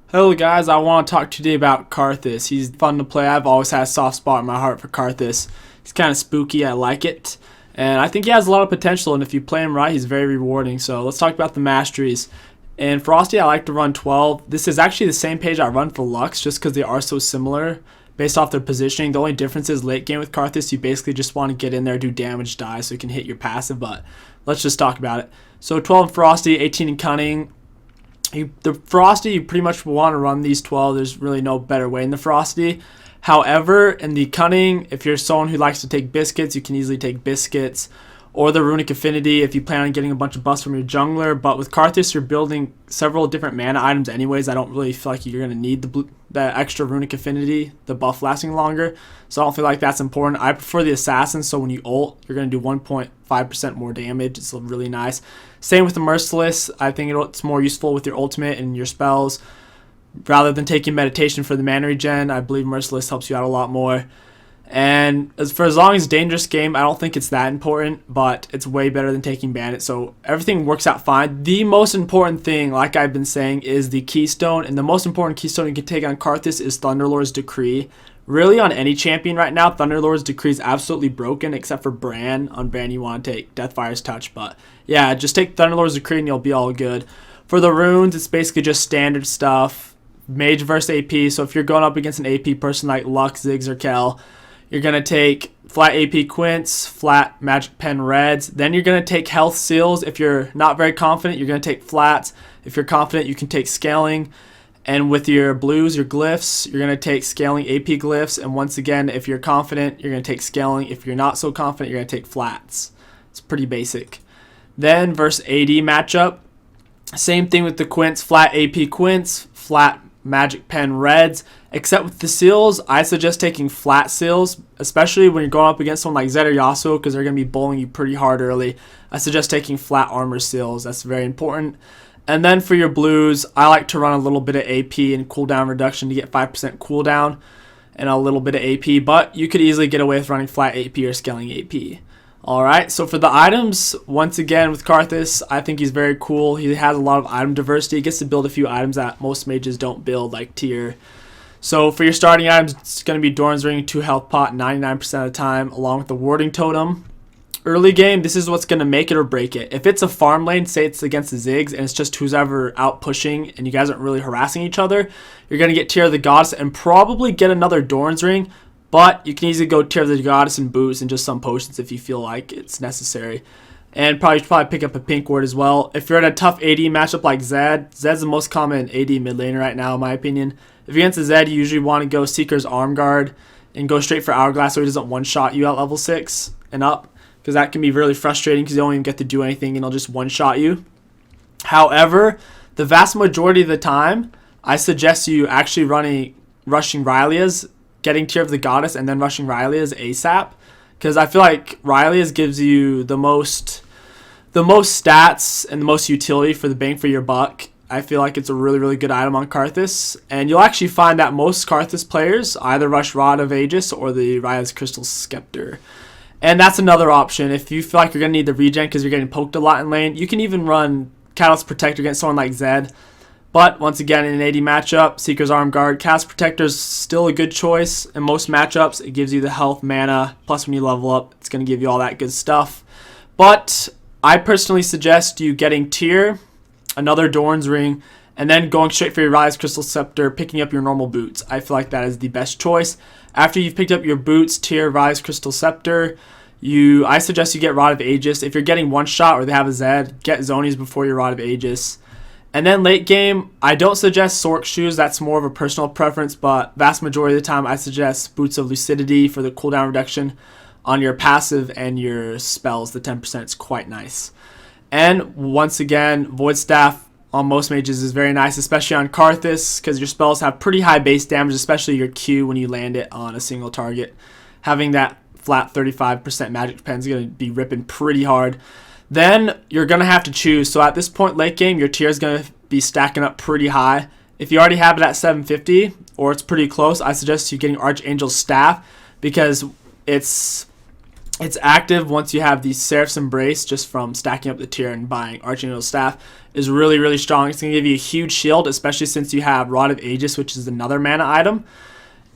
Hello guys, I want to talk today about Karthus. He's fun to play. I've always had a soft spot in my heart for Karthus. He's kind of spooky, I like it. And I think he has a lot of potential, and if you play him right, he's very rewarding. So let's talk about the Masteries. And Frosty, I like to run 12. This is actually the same page I run for Lux, just because they are so similar based off their positioning. The only difference is late game with Karthus, you basically just want to get in there, do damage, die, so you can hit your passive, but let's just talk about it. So 12 in Frosty, 18 in Cunning. The Frosty, you pretty much want to run these 12. There's really no better way in the Frosty. However, in the Cunning, if you're someone who likes to take Biscuits, you can easily take Biscuits. Or the Runic Affinity if you plan on getting a bunch of buffs from your jungler. But with Karthus, you're building several different mana items anyways. I don't really feel like you're going to need the extra Runic Affinity, the buff lasting longer. So I don't feel like that's important. I prefer the Assassin, so when you ult, you're going to do 1.5% more damage. It's really nice. Same with the Merciless. I think it's more useful with your ultimate and your spells. Rather than taking Meditation for the mana regen, I believe Merciless helps you out a lot more. And as long as dangerous game, I don't think it's that important, but it's way better than taking Bandit, so everything works out fine. The most important thing, like I've been saying, is the Keystone, and the most important Keystone you can take on Karthus is Thunderlord's Decree. Really, on any champion right now, Thunderlord's Decree is absolutely broken, except for Bran. On Bran, you want to take Deathfire's Touch, but yeah, just take Thunderlord's Decree and you'll be all good. For the runes, it's basically just standard stuff. Mage versus AP, so if you're going up against an AP person like Lux, Ziggs, or Kel, you're going to take flat AP Quints, flat Magic Pen Reds. Then you're going to take Health Seals. If you're not very confident, you're going to take Flats. If you're confident, you can take Scaling. And with your blues, your Glyphs, you're going to take Scaling AP Glyphs. And once again, if you're confident, you're going to take Scaling. If you're not so confident, you're going to take Flats. It's pretty basic. Then versus AD matchup, same thing with the Quints, flat AP Quints, flat Magic Pen Reds. Except with the seals, I suggest taking flat seals, especially when you're going up against someone like Zed or Yasuo, because they're going to be bowling you pretty hard early. I suggest taking flat armor seals. That's very important. And then for your blues, I like to run a little bit of AP and cooldown reduction to get 5% cooldown and a little bit of AP, but you could easily get away with running flat AP or scaling AP. Alright, so for the items, once again with Karthus, I think he's very cool. He has a lot of item diversity. He gets to build a few items that most mages don't build, like tier. So for your starting items, it's going to be Doran's Ring, 2 health pot 99% of the time, along with the Warding Totem. Early game, this is what's going to make it or break it. If it's a farm lane, say it's against the Ziggs, and it's just who's ever out pushing, and you guys aren't really harassing each other, you're going to get Tear of the Goddess and probably get another Doran's Ring, but you can easily go Tear of the Goddess and boots and just some potions if you feel like it's necessary. And probably pick up a pink ward as well. If you're in a tough AD matchup like Zed, Zed's the most common AD mid laner right now in my opinion. If you're against a Zed, you usually want to go Seeker's Arm Guard and go straight for Hourglass so he doesn't one-shot you at level 6 and up, because that can be really frustrating because you don't even get to do anything and he'll just one-shot you. However, the vast majority of the time, I suggest you actually rushing Rylaia's, getting Tear of the Goddess, and then rushing Rylaia's ASAP, because I feel like Rylaia's gives you the most stats and the most utility for the bang for your buck. I feel like it's a really, really good item on Karthus, and you'll actually find that most Karthus players either rush Rod of Aegis or the Rylaia's Crystal Scepter. And that's another option. If you feel like you're going to need the regen because you're getting poked a lot in lane, you can even run Catalyst Protector against someone like Zed. But once again, in an AD matchup, Seeker's Arm Guard, Catalyst Protector is still a good choice. In most matchups, it gives you the health, mana, plus when you level up, it's going to give you all that good stuff. But I personally suggest you getting Tear, another Doran's Ring, and then going straight for your Rylaia's Crystal Scepter, picking up your normal boots. I feel like that is the best choice. After you've picked up your boots, Tear, Rylaia's Crystal Scepter, I suggest you get Rod of Aegis. If you're getting one shot or they have a Zed, get Zonies before your Rod of Aegis. And then late game, I don't suggest Sork Shoes. That's more of a personal preference, but vast majority of the time I suggest Boots of Lucidity for the cooldown reduction on your passive and your spells. The 10% is quite nice. And once again, Void Staff on most mages is very nice, especially on Karthus, because your spells have pretty high base damage, especially your Q when you land it on a single target. Having that flat 35% magic pen is going to be ripping pretty hard. Then you're going to have to choose. So at this point late game, your tier is going to be stacking up pretty high. If you already have it at 750 or it's pretty close, I suggest you getting Archangel's Staff, because it's It's active once you have the Seraph's Embrace, just from stacking up the tier and buying Archangel's Staff is really, really strong. It's going to give you a huge shield, especially since you have Rod of Aegis, which is another mana item.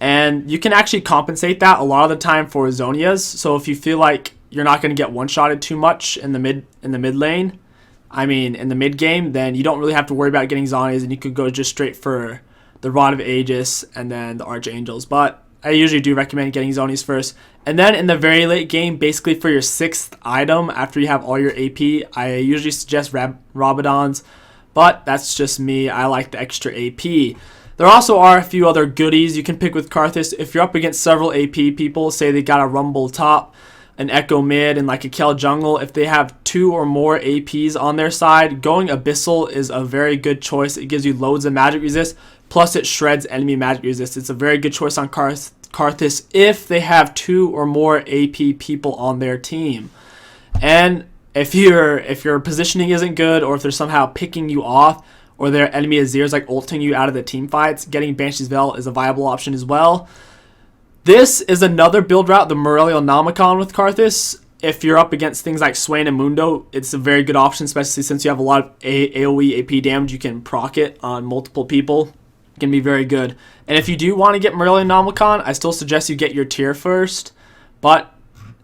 And you can actually compensate that a lot of the time for Zonias. So if you feel like you're not going to get one-shotted too much in the mid lane, in the mid game, then you don't really have to worry about getting Zonias, and you could go just straight for the Rod of Aegis and then the Archangels. But I usually do recommend getting Zonies first. And then in the very late game, basically for your 6th item, after you have all your AP, I usually suggest Rabadons, but that's just me. I like the extra AP. There also are a few other goodies you can pick with Karthus. If you're up against several AP people, say they got a Rumble top, an Echo mid, and like a Kel jungle, if they have 2 or more APs on their side, going Abyssal is a very good choice. It gives you loads of magic resist, plus it shreds enemy magic resist. It's a very good choice on Karthus if they have 2 or more AP people on their team. And if your positioning isn't good, or if they're somehow picking you off, or their enemy Azir's like ulting you out of the team fights, getting Banshee's Veil is a viable option as well. This is another build route, the Morelio Nomicon with Karthus. If you're up against things like Swain and Mundo, it's a very good option, especially since you have a lot of AoE AP damage. You can proc it on multiple people. It can be very good. And if you do want to get Morelio Nomicon, I still suggest you get your tier first. But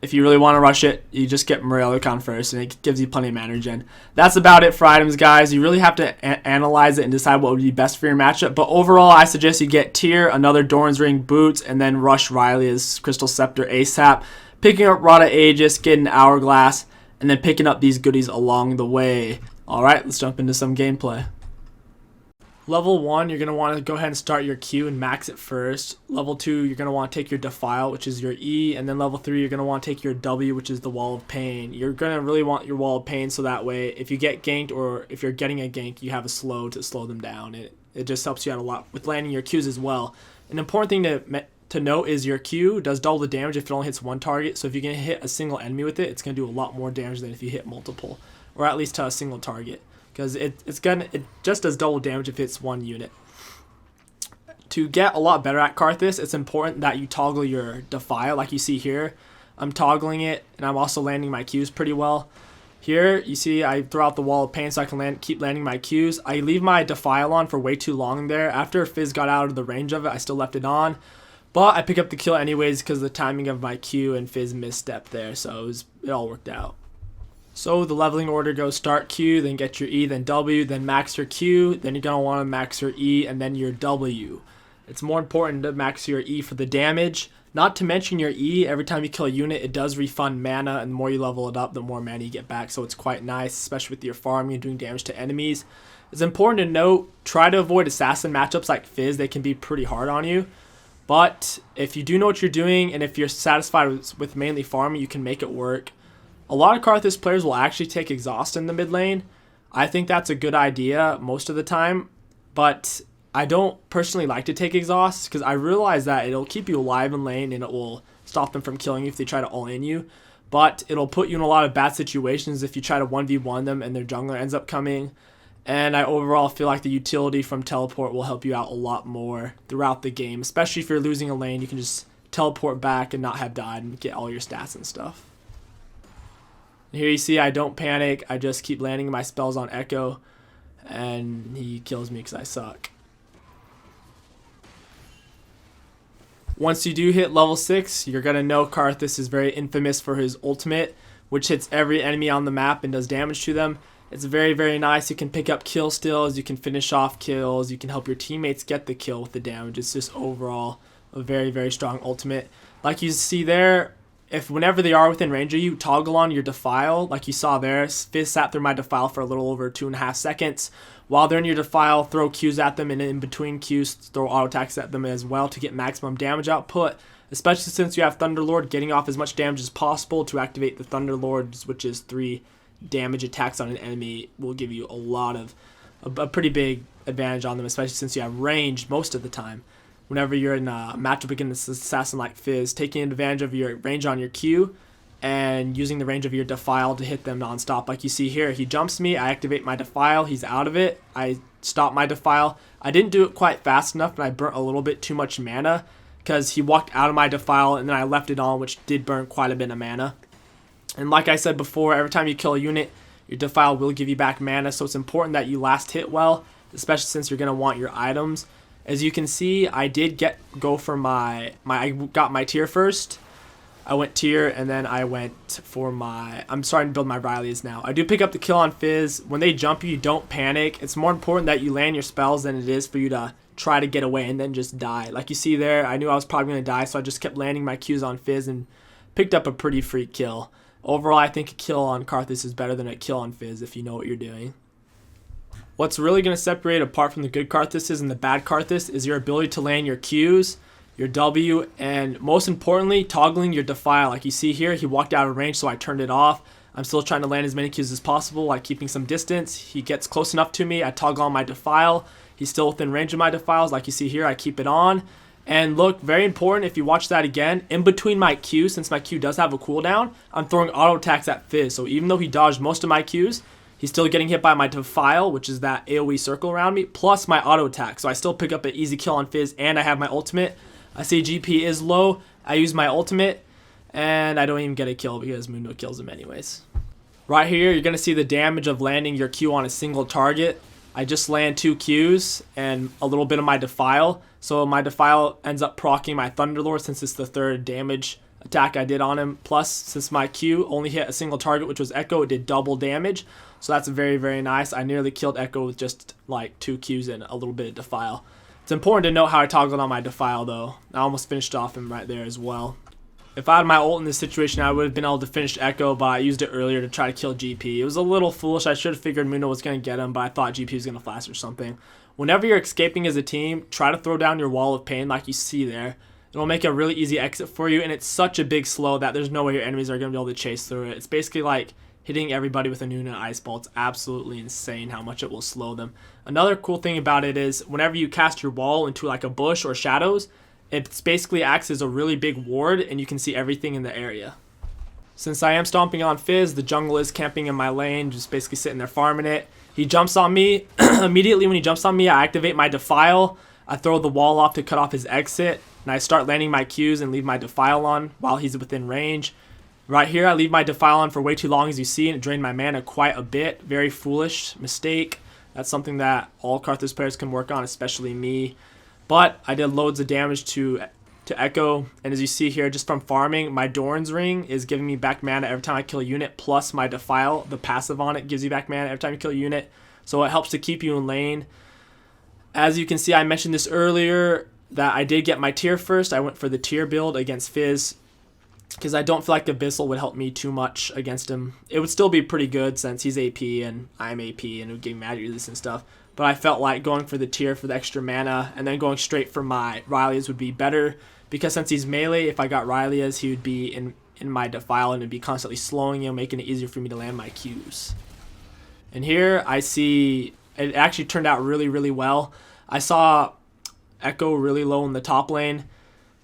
if you really want to rush it, you just get Morelio first, and it gives you plenty of mana regen. That's about it for items, guys. You really have to analyze it and decide what would be best for your matchup. But overall, I suggest you get tier, another Doran's Ring boots, and then rush Riley's Crystal Scepter ASAP. Picking up Rod of Aegis, getting Hourglass, and then picking up these goodies along the way. Alright, let's jump into some gameplay. Level 1, you're going to want to go ahead and start your Q and max it first. Level 2, you're going to want to take your Defile, which is your E. And then level 3, you're going to want to take your W, which is the Wall of Pain. You're going to really want your Wall of Pain, so that way if you get ganked, or if you're getting a gank, you have a slow to slow them down. It just helps you out a lot with landing your Qs as well. An important thing to note is your Q does double the damage if it only hits one target. So if you're going to hit a single enemy with it, it's going to do a lot more damage than if you hit multiple, or at least to a single target. Because it just does double damage if it's one unit. To get a lot better at Karthus, it's important that you toggle your Defile, like you see here. I'm toggling it, and I'm also landing my Qs pretty well. Here, you see I throw out the Wall of Pain so I can keep landing my Qs. I leave my Defile on for way too long there. After Fizz got out of the range of it, I still left it on. But I pick up the kill anyways because of the timing of my Q and Fizz misstep there, so it all worked out. So the leveling order goes start Q, then get your E, then W, then max your Q, then you're going to want to max your E, and then your W. It's more important to max your E for the damage. Not to mention your E, every time you kill a unit, it does refund mana, and the more you level it up, the more mana you get back, so it's quite nice, especially with your farming and doing damage to enemies. It's important to note, try to avoid assassin matchups like Fizz. They can be pretty hard on you. But if you do know what you're doing, and if you're satisfied with mainly farming, you can make it work. A lot of Karthus players will actually take Exhaust in the mid lane. I think that's a good idea most of the time, but I don't personally like to take Exhaust because I realize that it'll keep you alive in lane and it will stop them from killing you if they try to all-in you, but it'll put you in a lot of bad situations if you try to 1v1 them and their jungler ends up coming. And I overall feel like the utility from Teleport will help you out a lot more throughout the game, especially if you're losing a lane. You can just teleport back and not have died and get all your stats and stuff. Here you see I don't panic, I just keep landing my spells on Echo, and he kills me because I suck. Once you do hit level 6, you're going to know Karthus is very infamous for his ultimate, which hits every enemy on the map and does damage to them. It's very, very nice. You can pick up kill steals, you can finish off kills, you can help your teammates get the kill with the damage. It's just overall a very, very strong ultimate. Like you see there, if whenever they are within range of you, toggle on your Defile, like you saw there. Fizz sat through my Defile for a little over 2.5 seconds. While they're in your Defile, throw Qs at them, and in between Qs, throw auto attacks at them as well to get maximum damage output. Especially since you have Thunderlord, getting off as much damage as possible to activate the Thunderlord, which is 3 damage attacks on an enemy, will give you a pretty big advantage on them, especially since you have range most of the time. Whenever you're in a matchup against an assassin like Fizz, taking advantage of your range on your Q and using the range of your Defile to hit them non-stop. Like you see here, he jumps me, I activate my Defile, he's out of it, I stop my Defile. I didn't do it quite fast enough, and I burnt a little bit too much mana because he walked out of my Defile and then I left it on, which did burn quite a bit of mana. And like I said before, every time you kill a unit, your Defile will give you back mana, so it's important that you last hit well, especially since you're going to want your items. As you can see, I did go for I got my tier first. I went tier, and then I went for I'm starting to build my Riley's now. I do pick up the kill on Fizz. When they jump you, don't panic. It's more important that you land your spells than it is for you to try to get away and then just die. Like you see there, I knew I was probably going to die, so I just kept landing my Qs on Fizz and picked up a pretty free kill. Overall, I think a kill on Karthus is better than a kill on Fizz if you know what you're doing. What's really going to separate apart from the good Karthuses and the bad Karthus is your ability to land your Qs, your W, and most importantly, toggling your Defile. Like you see here, he walked out of range, so I turned it off. I'm still trying to land as many Qs as possible, like keeping some distance. He gets close enough to me, I toggle on my Defile. He's still within range of my Defiles. Like you see here, I keep it on. And look, very important, if you watch that again, in between my Q, since my Q does have a cooldown, I'm throwing auto attacks at Fizz. So even though he dodged most of my Qs, he's still getting hit by my Defile, which is that AoE circle around me, plus my auto attack. So I still pick up an easy kill on Fizz, and I have my ultimate. I see GP is low, I use my ultimate, and I don't even get a kill because Mundo kills him anyways. Right here, you're going to see the damage of landing your Q on a single target. I just land 2 Qs and a little bit of my Defile. So my Defile ends up proccing my Thunderlord since it's the 3rd damage attack I did on him. Plus, since my Q only hit a single target, which was Echo, it did double damage. So that's very, very nice. I nearly killed Echo with just like 2 Qs and a little bit of Defile. It's important to note how I toggled on my Defile though. I almost finished off him right there as well. If I had my ult in this situation, I would have been able to finish Echo, but I used it earlier to try to kill GP. It was a little foolish. I should have figured Mundo was going to get him, but I thought GP was going to flash or something. Whenever you're escaping as a team, try to throw down your wall of pain like you see there. It'll make a really easy exit for you, and it's such a big slow that there's no way your enemies are going to be able to chase through it. It's basically like hitting everybody with a Nuna Ice Ball. It's absolutely insane how much it will slow them. Another cool thing about it is whenever you cast your wall into like a bush or shadows, it basically acts as a really big ward, and you can see everything in the area. Since I am stomping on Fizz, the jungle is camping in my lane, just basically sitting there farming it. He jumps on me. Immediately when he jumps on me, I activate my Defile. I throw the wall off to cut off his exit, and I start landing my Qs and leave my Defile on while he's within range. Right here, I leave my Defile on for way too long, as you see, and it drained my mana quite a bit. Very foolish mistake. That's something that all Karthus players can work on, especially me. But I did loads of damage to Echo, and as you see here, just from farming, my Doran's Ring is giving me back mana every time I kill a unit, plus my Defile, the passive on it, gives you back mana every time you kill a unit, so it helps to keep you in lane. As you can see, I mentioned this earlier, that I did get my tier first. I went for the tier build against Fizz, because I don't feel like Abyssal would help me too much against him. It would still be pretty good since he's AP and I'm AP, and it would give me magic resist and stuff. But I felt like going for the tier for the extra mana and then going straight for my Riley's would be better, because since he's melee, if I got Riley's, he would be in my Defile and it'd be constantly slowing him, making it easier for me to land my Qs. And here I see it actually turned out really, really well. I saw Echo really low in the top lane,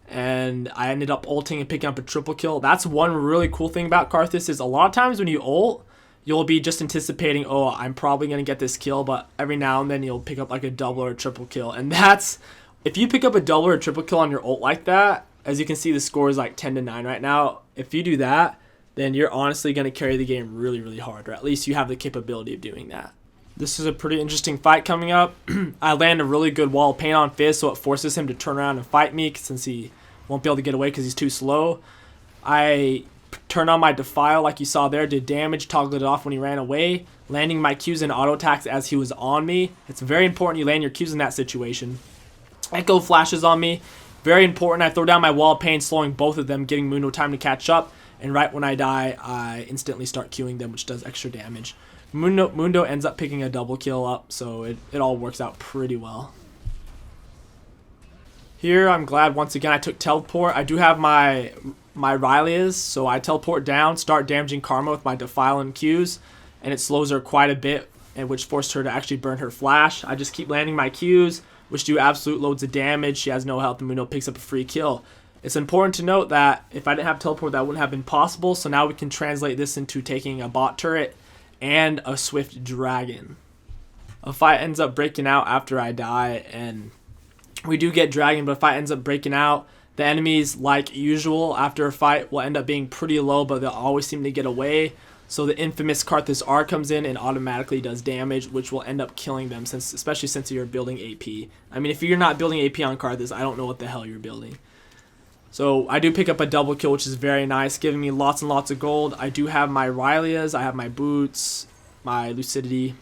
and I ended up ulting and picking up a triple kill. That's one really cool thing about Karthus, is a lot of times when you ult, you'll be just anticipating, oh, I'm probably going to get this kill, but every now and then you'll pick up like a double or a triple kill. And that's, if you pick up a double or a triple kill on your ult like that, as you can see, the score is like 10-9 right now. If you do that, then you're honestly going to carry the game really, really hard, or at least you have the capability of doing that. This is a pretty interesting fight coming up. I land a really good wall of pain on Fizz, so it forces him to turn around and fight me since he won't be able to get away because he's too slow. I turned on my Defile like you saw there, did damage, toggled it off when he ran away, landing my Qs and auto attacks as he was on me. It's very important you land your Qs in that situation. Echo flashes on me, very important. I throw down my wall of pain, slowing both of them, giving Mundo time to catch up, and right when I die, I instantly start Qing them, which does extra damage. Mundo ends up picking a double kill up, so it all works out pretty well. Here, I'm glad once again I took teleport. I do have my Riley's, so I teleport down, start damaging Karma with my Defile and Qs, and it slows her quite a bit, and which forced her to actually burn her flash. I just keep landing my Qs, which do absolute loads of damage. She has no health, and Mundo picks up a free kill. It's important to note that if I didn't have teleport, that wouldn't have been possible, so now we can translate this into taking a bot turret and a swift dragon. A fight ends up breaking out after I die, and we do get dragon, but a fight ends up breaking out The enemies, like usual, after a fight will end up being pretty low, but they'll always seem to get away. So the infamous Karthus R comes in and automatically does damage, which will end up killing them, especially since you're building AP. I mean, if you're not building AP on Karthus, I don't know what the hell you're building. So I do pick up a double kill, which is very nice, giving me lots and lots of gold. I do have my Rylias, I have my boots, my lucidity,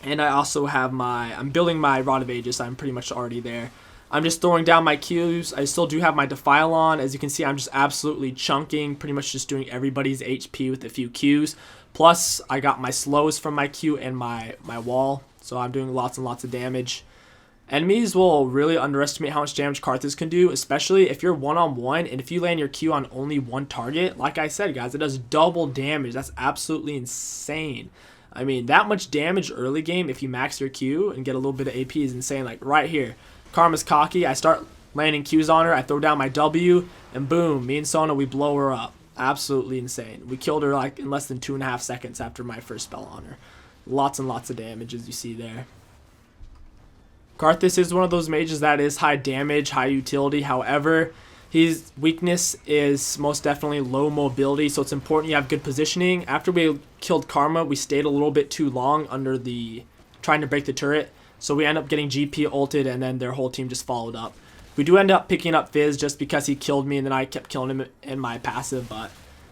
and I also have I'm building my Rod of Aegis. I'm pretty much already there. I'm just throwing down my Qs. I still do have my Defile on. As you can see, I'm just absolutely chunking, pretty much just doing everybody's HP with a few Qs. Plus, I got my slows from my Q and my wall, so I'm doing lots and lots of damage. Enemies will really underestimate how much damage Karthus can do, especially if you're one-on-one and if you land your Q on only one target. Like I said, guys, it does double damage. That's absolutely insane. I mean, that much damage early game if you max your Q and get a little bit of AP is insane. Like right here, Karma's cocky. I start landing Qs on her. I throw down my W, and boom, me and Sona, we blow her up. Absolutely insane. We killed her like in less than 2.5 seconds after my first spell on her. Lots and lots of damage, as you see there. Karthus is one of those mages that is high damage, high utility. However, his weakness is most definitely low mobility, so it's important you have good positioning. After we killed Karma, we stayed a little bit too long under trying to break the turret. So we end up getting GP ulted, and then their whole team just followed up. We do end up picking up Fizz just because he killed me, and then I kept killing him in my passive, but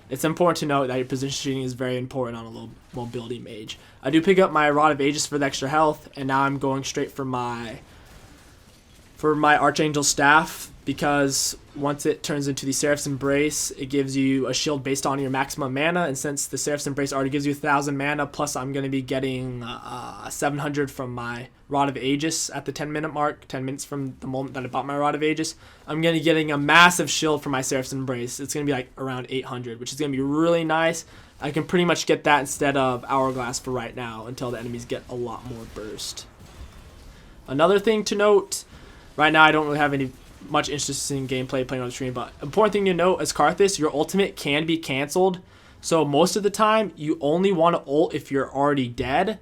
it's important to note that your positioning is very important on a low mobility mage. I do pick up my Rod of Aegis for the extra health, and now I'm going straight for my Archangel Staff, because once it turns into the Seraph's Embrace, it gives you a shield based on your maximum mana, and since the Seraph's Embrace already gives you 1,000 mana, plus I'm going to be getting 700 from my Rod of Aegis at the 10-minute mark, 10 minutes from the moment that I bought my Rod of Aegis, I'm going to be getting a massive shield for my Seraph's Embrace. It's going to be like around 800, which is going to be really nice. I can pretty much get that instead of Hourglass for right now until the enemies get a lot more burst. Another thing to note, right now I don't really have any much interesting gameplay playing on the stream, but important thing to note as Karthus, your ultimate can be cancelled. So most of the time, you only want to ult if you're already dead,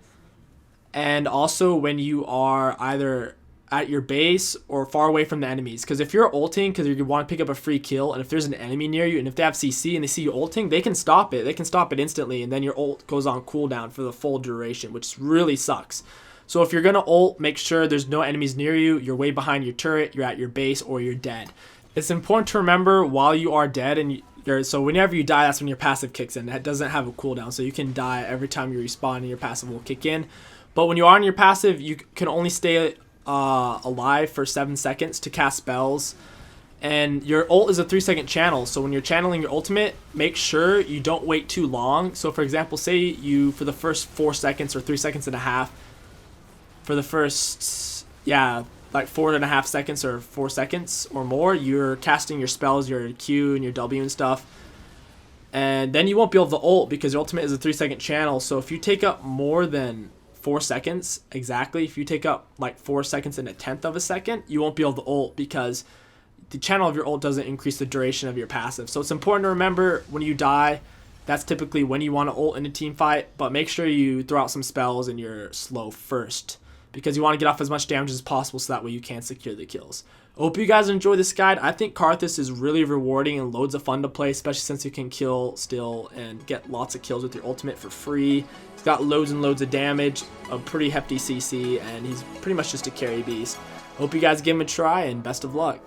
and also when you are either at your base or far away from the enemies. Because if you're ulting because you want to pick up a free kill, and if there's an enemy near you, and if they have CC and they see you ulting, they can stop it. They can stop it instantly, and then your ult goes on cooldown for the full duration, which really sucks. So if you're going to ult, make sure there's no enemies near you, you're way behind your turret, you're at your base, or you're dead. It's important to remember while you are dead, and so whenever you die, that's when your passive kicks in. It doesn't have a cooldown, so you can die every time you respawn and your passive will kick in. But when you are on your passive, you can only stay alive for 7 seconds to cast spells. And your ult is a 3-second channel, so when you're channeling your ultimate, make sure you don't wait too long. So for example, say you, for the first 4 seconds or 3 seconds and a half, for the first, like 4.5 seconds or 4 seconds or more, you're casting your spells, your Q and your W and stuff. And then you won't be able to ult because your ultimate is a 3-second channel. So if you take up more than 4 seconds, exactly, if you take up like 4 seconds and 1/10 of a second, you won't be able to ult because the channel of your ult doesn't increase the duration of your passive. So it's important to remember when you die, that's typically when you want to ult in a team fight, but make sure you throw out some spells and you're slow first, because you want to get off as much damage as possible so that way you can secure the kills. I hope you guys enjoy this guide. I think Karthus is really rewarding and loads of fun to play, especially since you can kill still and get lots of kills with your ultimate for free. He's got loads and loads of damage, a pretty hefty CC, and he's pretty much just a carry beast. Hope you guys give him a try, and best of luck.